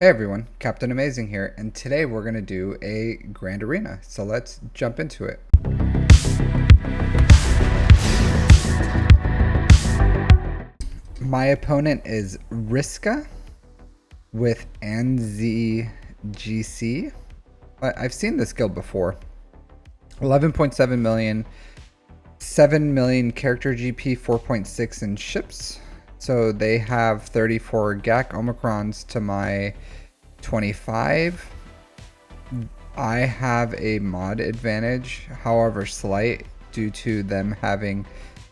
Hey everyone, Captain Amazing here, and today we're going to do a Grand Arena, so let's jump into it. My opponent is Riska with NZGC. I've seen this guild before. 11.7 million, 7 million character GP, 4.6 in ships. So they have 34 GAC Omicrons to my 25. I have a mod advantage, however slight, due to them having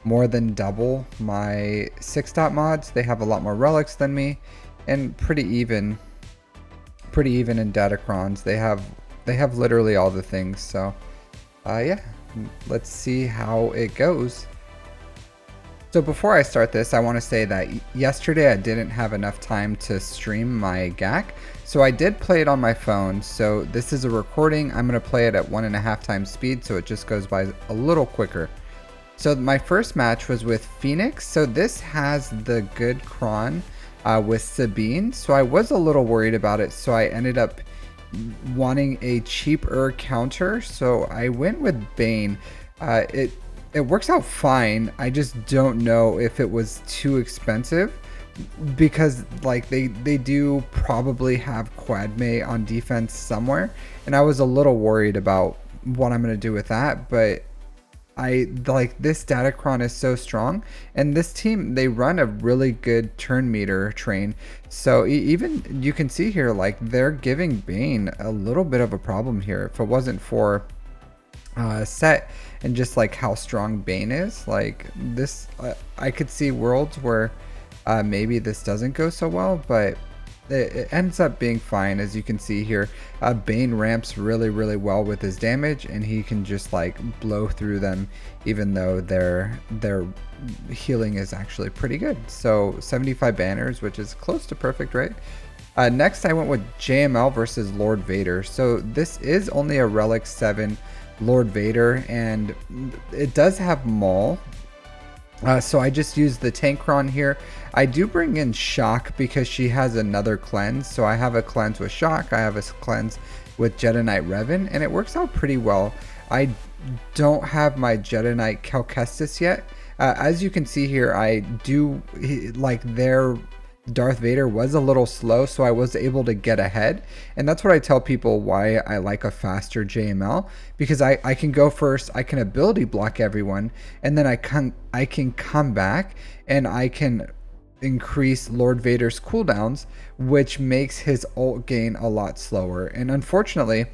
more than double my 6-dot mods. They have a lot more relics than me, and pretty even in Datacrons. They have literally all the things. So yeah, let's see how it goes. So before I start this, I want to say that yesterday I didn't have enough time to stream my GAC, so I did play it on my phone. So this is a recording. I'm going to play it at 1.5 times speed, so it just goes by a little quicker. So my first match was with Phoenix. So this has the good cron with Sabine, so I was a little worried about it, so I ended up wanting a cheaper counter, so I went with Bane. It works out fine. I just don't know if it was too expensive, because like they do probably have Quadme on defense somewhere, and I was a little worried about what I'm going to do with that. But I like this Datacron is so strong, and this team, they run a really good turn meter train. So even you can see here, like they're giving Bane a little bit of a problem here. If it wasn't for set and just like how strong Bane is, like this, I could see worlds where maybe this doesn't go so well, but it ends up being fine. As you can see here, Bane ramps really well with his damage, and he can just like blow through them, even though their healing is actually pretty good. So 75 banners, which is close to perfect, right? Next I went with JML versus Lord Vader. So this is only a Relic 7 Lord Vader, and it does have Maul. So I just used the Tankron here. I do bring in Shock because she has another cleanse. So I have a cleanse with Shock, I have a cleanse with Jedi Knight Revan, and it works out pretty well. I don't have my Jedi Knight Calcestis yet. As you can see here, I do like their Darth Vader was a little slow, so I was able to get ahead. And that's what I tell people why I like a faster JML, because I can go first, I can ability block everyone, and then I can come back and I can increase Lord Vader's cooldowns, which makes his ult gain a lot slower. And unfortunately,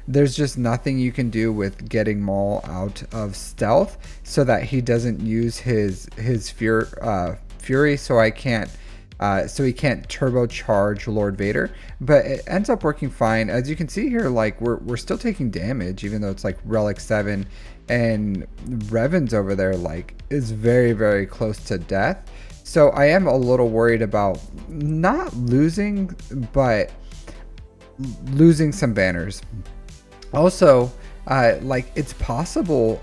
there's just nothing you can do with getting Maul out of stealth so that he doesn't use his fury, so he can't turbocharge Lord Vader. But it ends up working fine. As you can see here, like we're still taking damage, even though it's like Relic 7, and Revan's over there like is very close to death. So I am a little worried about not losing, but losing some banners. Also, like it's possible,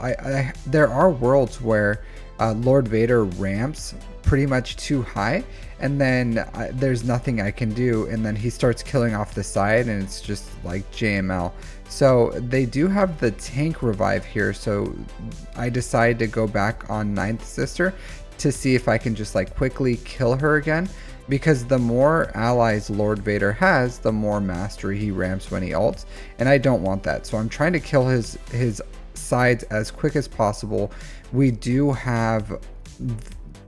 there are worlds where Lord Vader ramps pretty much too high, and then there's nothing I can do, and then he starts killing off the side, and it's just like JML. So they do have the tank revive here, so I decided to go back on Ninth Sister to see if I can just like quickly kill her again, because the more allies Lord Vader has, the more mastery he ramps when he ults, and I don't want that. So I'm trying to kill his sides as quick as possible. We do have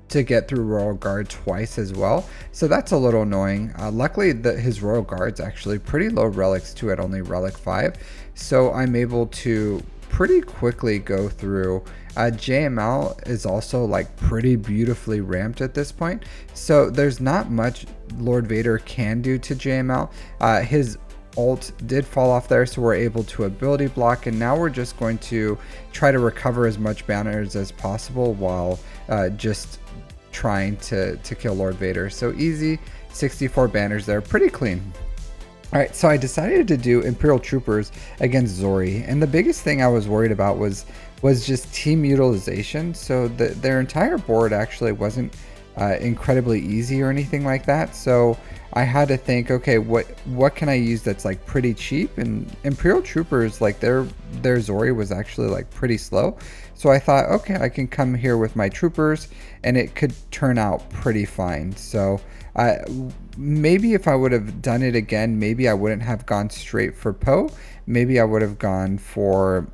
to get through Royal Guard twice as well, so that's a little annoying. Luckily his Royal Guard's actually pretty low relics too, at only Relic 5, so I'm able to pretty quickly go through. JML is also like pretty beautifully ramped at this point, so there's not much Lord Vader can do to JML. His ult did fall off there, so we're able to ability block, and now we're just going to try to recover as much banners as possible while just trying to kill Lord Vader. So easy 64 banners there, pretty clean. Alright, so I decided to do Imperial Troopers against Zorii, and the biggest thing I was worried about was just team utilization. So their entire board actually wasn't incredibly easy or anything like that. So I had to think, okay, what can I use that's like pretty cheap? And Imperial Troopers, like their Zorii was actually like pretty slow. So I thought, okay, I can come here with my troopers and it could turn out pretty fine. So maybe if I would have done it again, maybe I wouldn't have gone straight for Poe. Maybe I would have gone for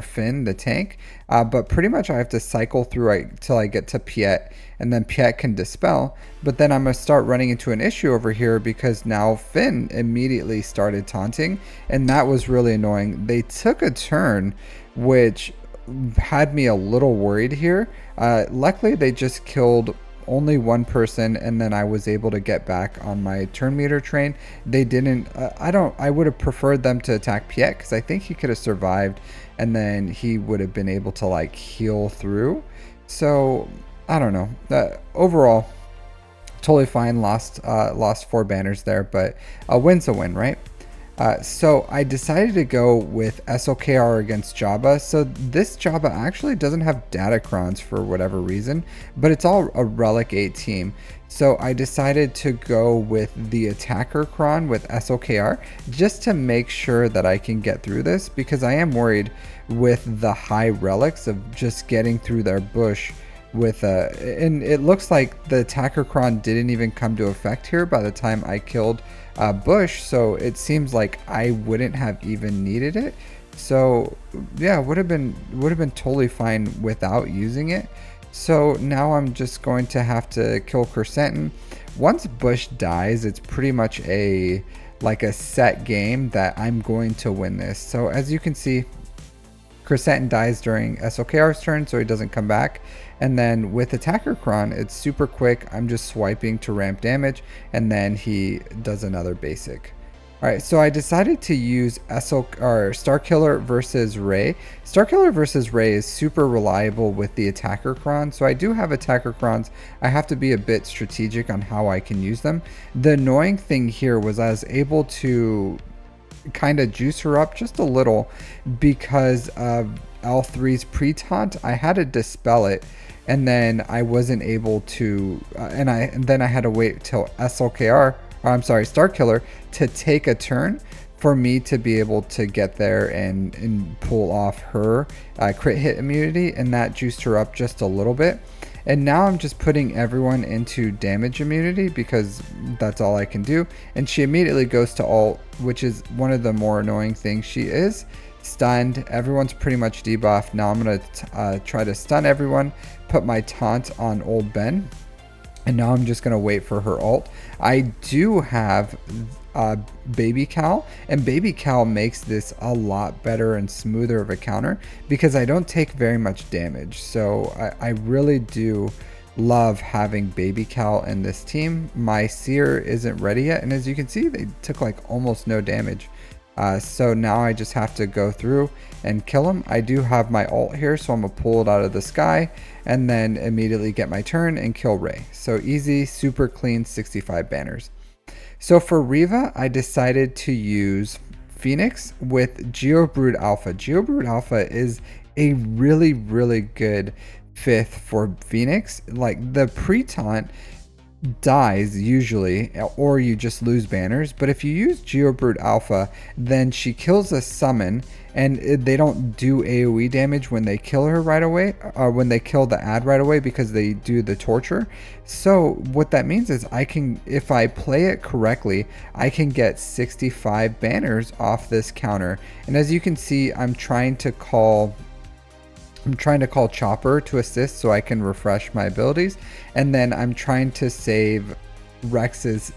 Finn, the tank. But pretty much I have to cycle through till I get to Piet, and then Piet can dispel. But then I'm going to start running into an issue over here because now Finn immediately started taunting, and that was really annoying. They took a turn, which had me a little worried here. Luckily, they just killed only one person, and then I was able to get back on my turn meter train. They didn't. I would have preferred them to attack Piet because I think he could have survived, and then he would have been able to like heal through. So I don't know. Overall, totally fine. Lost 4 banners there, but a win's a win, right? So I decided to go with SLKR against Jabba. So this Jabba actually doesn't have Datacrons for whatever reason, but it's all a Relic 8 team. So I decided to go with the Attacker Cron with SLKR just to make sure that I can get through this, because I am worried with the high relics of just getting through their bush with and it looks like the Attacker Cron didn't even come to effect here by the time I killed Bush, so it seems like I wouldn't have even needed it. So yeah, would have been totally fine without using it. So now I'm just going to have to kill Kersentin. Once Bush dies, it's pretty much a set game that I'm going to win this. So as you can see, Kersentin dies during SLKR's turn, so he doesn't come back. And then with Attacker Cron, it's super quick. I'm just swiping to ramp damage, and then he does another basic. Alright, so I decided to use Starkiller versus Rey. Starkiller versus Rey is super reliable with the Attacker Cron, so I do have Attacker Crons. I have to be a bit strategic on how I can use them. The annoying thing here was I was able to kind of juice her up just a little because of L3's pre-taunt. I had to dispel it, and then I wasn't able to, and then I had to wait till Starkiller to take a turn for me to be able to get there and pull off her crit hit immunity, and that juiced her up just a little bit. And now I'm just putting everyone into damage immunity because that's all I can do. And she immediately goes to ult, which is one of the more annoying things. She is stunned. Everyone's pretty much debuffed. Now I'm going to try to stun everyone, put my taunt on old Ben. And now I'm just going to wait for her ult. I do have Baby Cal, and Baby Cal makes this a lot better and smoother of a counter because I don't take very much damage. So I really do love having Baby Cal in this team. My Cere isn't ready yet, and as you can see, they took like almost no damage. So now I just have to go through and kill him. I do have my ult here, so I'm gonna pull it out of the sky and then immediately get my turn and kill Rey. So easy, super clean 65 banners. So for Reva, I decided to use Phoenix with Geobrood Alpha. Geobrood Alpha is a really, really good 5th for Phoenix. Like the pre-taunt dies usually, or you just lose banners, but if you use Geobrood Alpha, then she kills a summon, and they don't do AoE damage when they kill her right away, or when they kill the ad right away, because they do the torture. So what that means is I can, if I play it correctly, I can get 65 banners off this counter. And as you can see, I'm trying to call Chopper to assist so I can refresh my abilities, and then I'm trying to save Rex's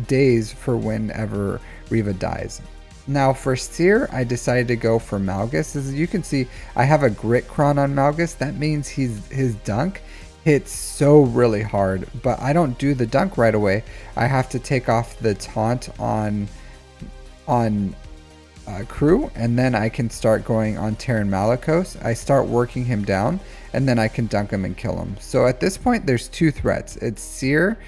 days for whenever Reva dies. Now for Cere, I decided to go for Malgus. As you can see, I have a Grit Cron on Malgus. That means his dunk hits so really hard, but I don't do the dunk right away. I have to take off the taunt on crew, and then I can start going on Terran Malicos. I start working him down, and then I can dunk him and kill him. So at this point, there's 2 threats. It's Cere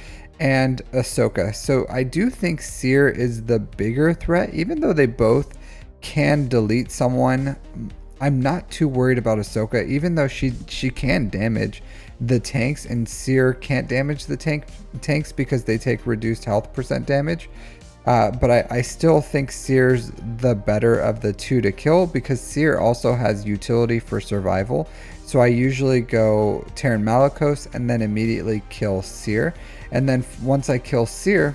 and Ahsoka. So I do think Cere is the bigger threat, even though they both can delete someone. I'm not too worried about Ahsoka, even though she can damage the tanks, and Cere can't damage the tanks because they take reduced health percent damage. But I still think Cere's the better of the two to kill because Cere also has utility for survival. So I usually go Terran Malgus and then immediately kill Cere. And then once I kill Cere,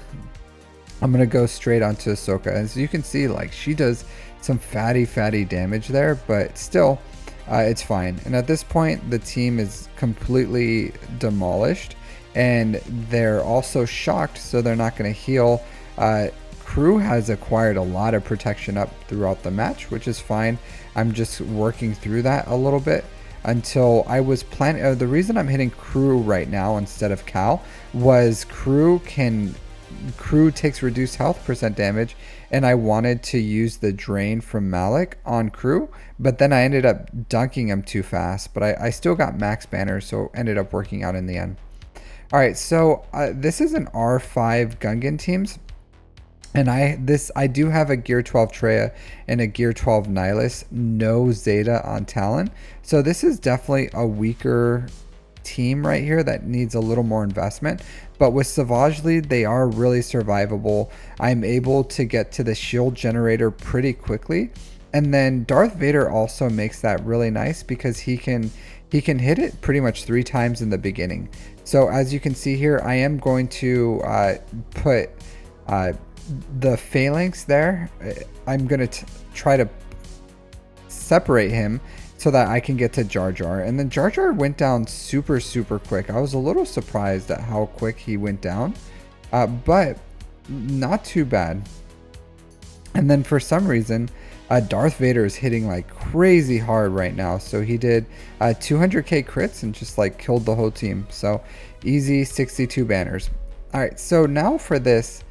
I'm going to go straight onto Ahsoka. As you can see, like, she does some fatty damage there, but still, it's fine. And at this point, the team is completely demolished and they're also shocked, so they're not going to heal. Crew has acquired a lot of protection up throughout the match, which is fine. I'm just working through that a little bit until I was planning. The reason I'm hitting Crew right now instead of Cal was Crew takes reduced health percent damage, and I wanted to use the drain from Malik on Crew, but then I ended up dunking him too fast. But I still got max banners, so ended up working out in the end. All right, so this is an R5 Gungan teams. And I do have a Gear 12 Traya and a Gear 12 Nihilus, no Zeta on Talon. So this is definitely a weaker team right here that needs a little more investment. But with Savage Lead, they are really survivable. I'm able to get to the shield generator pretty quickly. And then Darth Vader also makes that really nice because he can hit it pretty much 3 times in the beginning. So as you can see here, I am going to put the phalanx there. I'm going to try to separate him so that I can get to Jar Jar. And then Jar Jar went down super quick. I was a little surprised at how quick he went down, but not too bad. And then for some reason, Darth Vader is hitting like crazy hard right now. So he did 200k crits and just like killed the whole team. So easy 62 banners. All right, so now for this,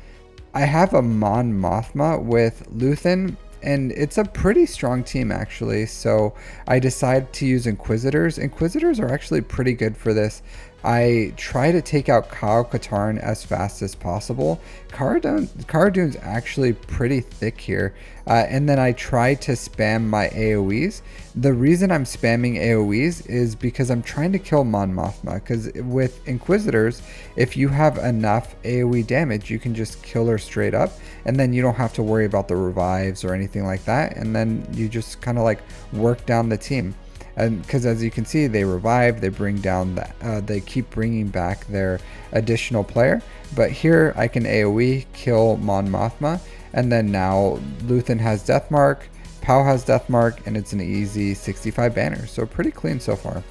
I have a Mon Mothma with Luthen, and it's a pretty strong team actually. So I decided to use Inquisitors. Inquisitors are actually pretty good for this. I try to take out Kyle Katarn as fast as possible. Cara Dune's actually pretty thick here. And then I try to spam my AoEs. The reason I'm spamming AoEs is because I'm trying to kill Mon Mothma. Because with Inquisitors, if you have enough AoE damage, you can just kill her straight up. And then you don't have to worry about the revives or anything like that. And then you just kind of like work down the team. And because as you can see, they revive, they bring down that, they keep bringing back their additional player. But here I can AoE kill Mon Mothma, and then now Luthen has Deathmark, Pow has Deathmark, and it's an easy 65 banner. So pretty clean so far.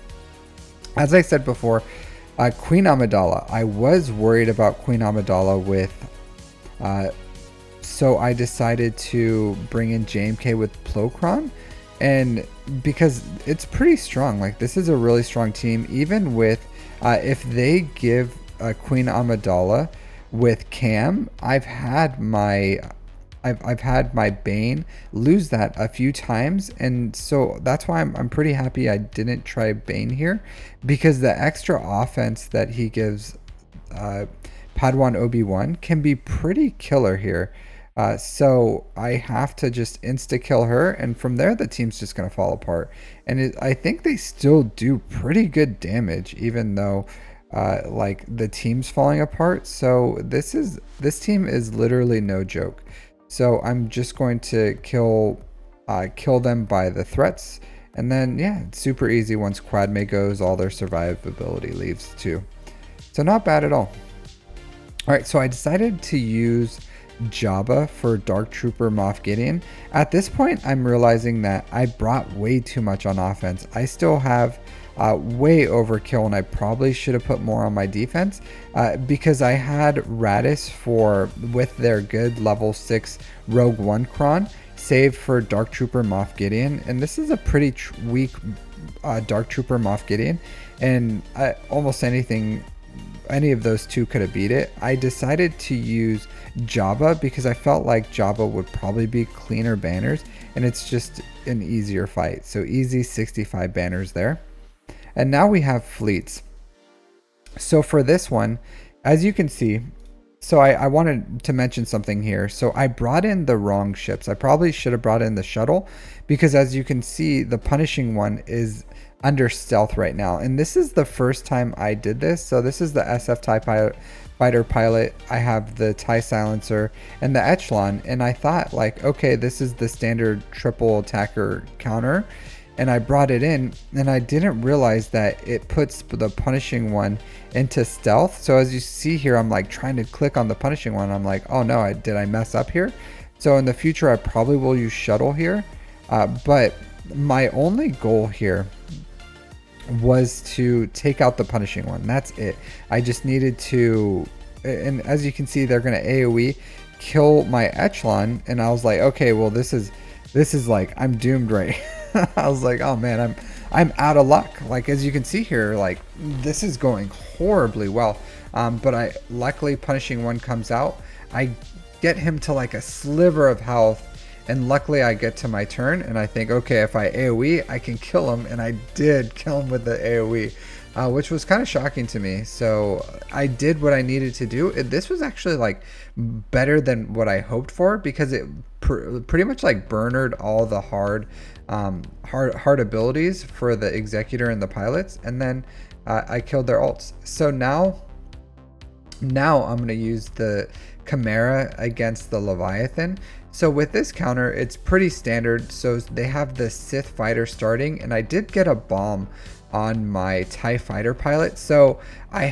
As I said before, Queen Amidala. I was worried about Queen Amidala with, so I decided to bring in JMK with Plokron. And because it's pretty strong, like this is a really strong team, even with if they give Queen Amidala with Cam, I've had my Bane lose that a few times, and so that's why I'm pretty happy I didn't try Bane here, because the extra offense that he gives Padawan Obi-Wan can be pretty killer here. So I have to just insta-kill her, and from there the team's just going to fall apart. And I think they still do pretty good damage, even though like the team's falling apart. So this team is literally no joke. So I'm just going to kill them by the threats, and then yeah, it's super easy. Once Quadme goes, all their survivability leaves too. So not bad at all. All right, so I decided to use Jabba for Dark Trooper Moff Gideon. At this point, I'm realizing that I brought way too much on offense. I still have way overkill, and I probably should have put more on my defense because I had Raddus with their good level 6 Rogue One Cron saved for Dark Trooper Moff Gideon, and this is a pretty weak Dark Trooper Moff Gideon, and almost any of those two could have beat it. I decided to use Jabba because I felt like Jabba would probably be cleaner banners, and it's just an easier fight. So easy 65 banners there. And now we have fleets. So for this one, as you can see, so I wanted to mention something here. So I brought in the wrong ships. I probably should have brought in the shuttle, because as you can see, the punishing one is under stealth right now. And this is the first time I did this. So this is the SF TIE fighter pilot. I have the TIE silencer and the echelon. And I thought like, okay, this is the standard triple attacker counter. And I brought it in and I didn't realize that it puts the punishing one into stealth. So as you see here, I'm like trying to click on the punishing one. I'm like, oh no, did I mess up here? So in the future, I probably will use shuttle here. But my only goal here was to take out the punishing one. That's it. I just needed to, and as you can see, they're going to AoE kill my echelon. And I was like, okay, well, this is like, I'm doomed, right? I was like, oh man, I'm out of luck. Like, as you can see here, like this is going horribly well. But luckily punishing one comes out. I get him to like a sliver of health. And luckily I get to my turn and I think, okay, if I AoE, I can kill him. And I did kill him with the AoE, which was kind of shocking to me. So I did what I needed to do. This was actually like better than what I hoped for, because it pretty much like burnered all the hard abilities for the Executor and the pilots. And then I killed their ults. So now I'm going to use the Chimaera against the Leviathan. So with this counter, it's pretty standard. So they have the Sith fighter starting, and I did get a bomb on my TIE fighter pilot. So I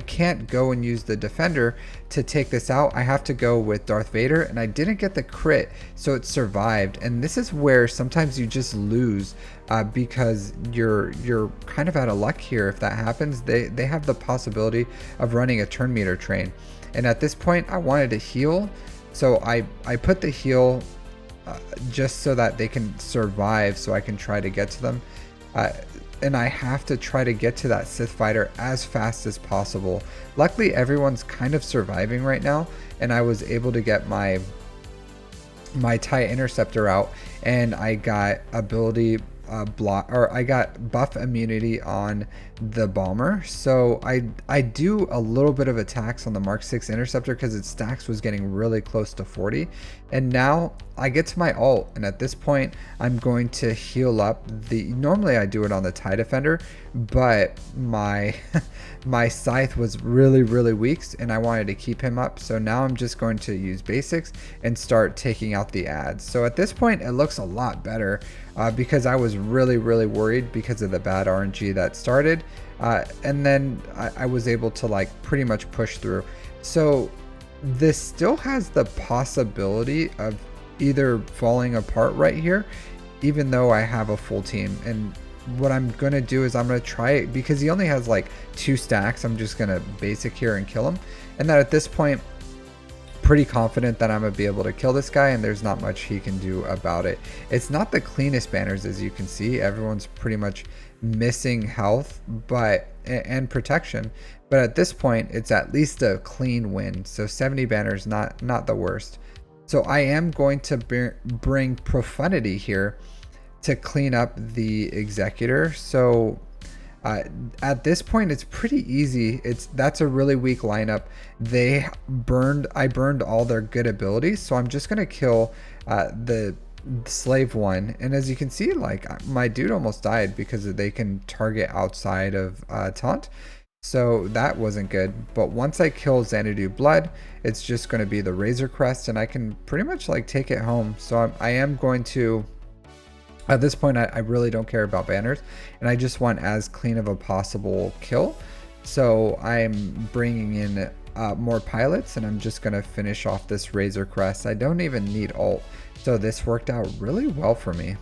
can't go and use the defender to take this out. I have to go with Darth Vader, and I didn't get the crit, so it survived. And this is where sometimes you just lose because you're kind of out of luck here. If that happens, they have the possibility of running a turn meter train. And at this point, I wanted to heal. So I put the heal just so that they can survive, so I can try to get to them. And I have to try to get to that Sith fighter as fast as possible. Luckily, everyone's kind of surviving right now, and I was able to get my TIE interceptor out, and I got ability I got buff immunity on the bomber. So I do a little bit of attacks on the Mark 6 interceptor because its stacks was getting really close to 40. And now I get to my ult, and at this point I'm going to heal up normally I do it on the TIE defender, but my scythe was really weak and I wanted to keep him up. So now I'm just going to use basics and start taking out the ads. So at this point it looks a lot better because I was really worried because of the bad RNG that started, and then I was able to like pretty much push through. So this still has the possibility of either falling apart right here, even though I have a full team. And what I'm gonna do is I'm gonna try it, because he only has like 2 stacks. I'm just gonna basic here and kill him, and that at this point pretty confident that I'm gonna be able to kill this guy, and there's not much he can do about it. It's not the cleanest banners, as you can see. Everyone's pretty much missing health and protection, but at this point it's at least a clean win. So 70 banners, not the worst. So I am going to bring Profundity here to clean up the Executor. So at this point it's pretty easy. That's a really weak lineup. I burned all their good abilities, so I'm just gonna kill the slave one. And as you can see, like my dude almost died because they can target outside of taunt, so that wasn't good. But once I kill Xanadu Blood, it's just going to be the Razor Crest, and I can pretty much like take it home. So I am going to, at this point, I really don't care about banners, and I just want as clean of a possible kill. So I'm bringing in more pilots, and I'm just going to finish off this Razor Crest. I don't even need ult, so this worked out really well for me.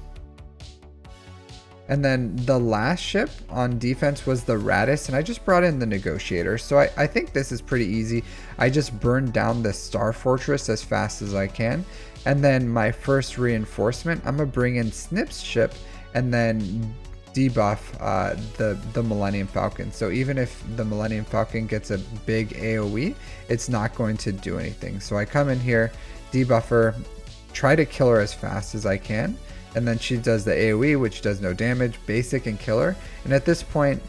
And then the last ship on defense was the Raddus, and I just brought in the Negotiator. So I think this is pretty easy. I just burned down the Star Fortress as fast as I can. And then my first reinforcement, I'm going to bring in Snip's ship and then debuff the Millennium Falcon. So even if the Millennium Falcon gets a big AoE, it's not going to do anything. So I come in here, debuff her, try to kill her as fast as I can, and then she does the AoE, which does no damage, basic and kill her. And at this point,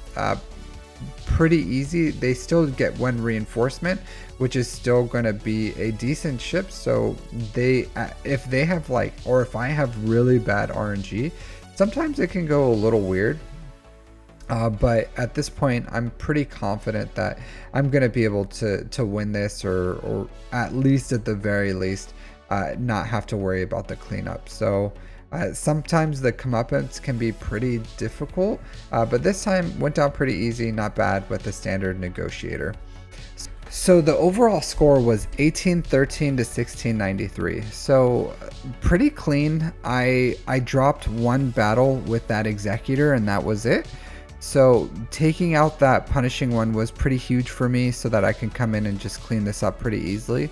pretty easy. They still get 1 reinforcement, which is still going to be a decent ship. So if they have like, or if I have really bad RNG, Sometimes it can go a little weird. But at this point, I'm pretty confident that I'm going to be able to win this, or at least at the very least, not have to worry about the cleanup. So sometimes the comeuppance can be pretty difficult, but this time went down pretty easy, not bad with the standard Negotiator. So the overall score was 1813 to 1693. So pretty clean. I dropped one battle with that Executor, and that was it. So taking out that punishing one was pretty huge for me, so that I can come in and just clean this up pretty easily.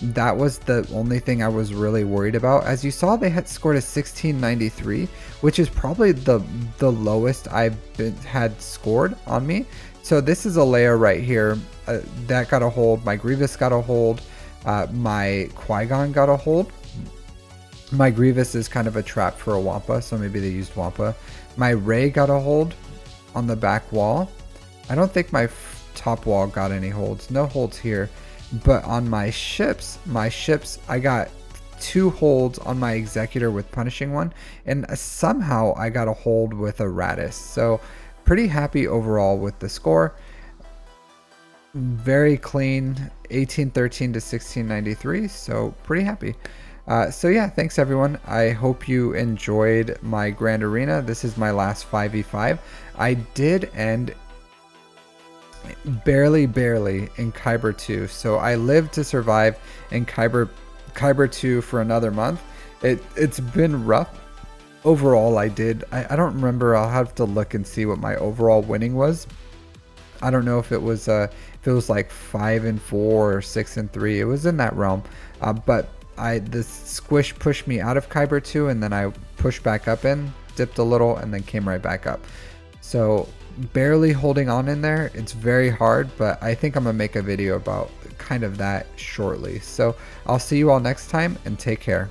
That was the only thing I was really worried about. As you saw, they had scored a 1693, which is probably the lowest I've had scored on me. So this is a layer right here that got a hold. My Grievous got a hold. My Qui-Gon got a hold. My Grievous is kind of a trap for a Wampa, so maybe they used Wampa. My Rey got a hold on the back wall. I don't think my top wall got any holds. No holds here. But on my ships, I got 2 holds on my Executor with punishing one, and somehow I got a hold with a Raddus. So pretty happy overall with the score. Very clean, 1813 to 1693. So pretty happy. So yeah, thanks everyone. I hope you enjoyed my Grand Arena. This is my last 5v5. I did end barely in Kyber 2, so I lived to survive in Kyber 2 for another month. It's been rough overall. I don't remember. I'll have to look and see what my overall winning was. I don't know if it was like 5-4 or 6-3. It was in that realm, but the squish pushed me out of Kyber 2, and then I pushed back up in, dipped a little, and then came right back up. So barely holding on in there. It's very hard, but I think I'm gonna make a video about kind of that shortly. So I'll see you all next time, and take care.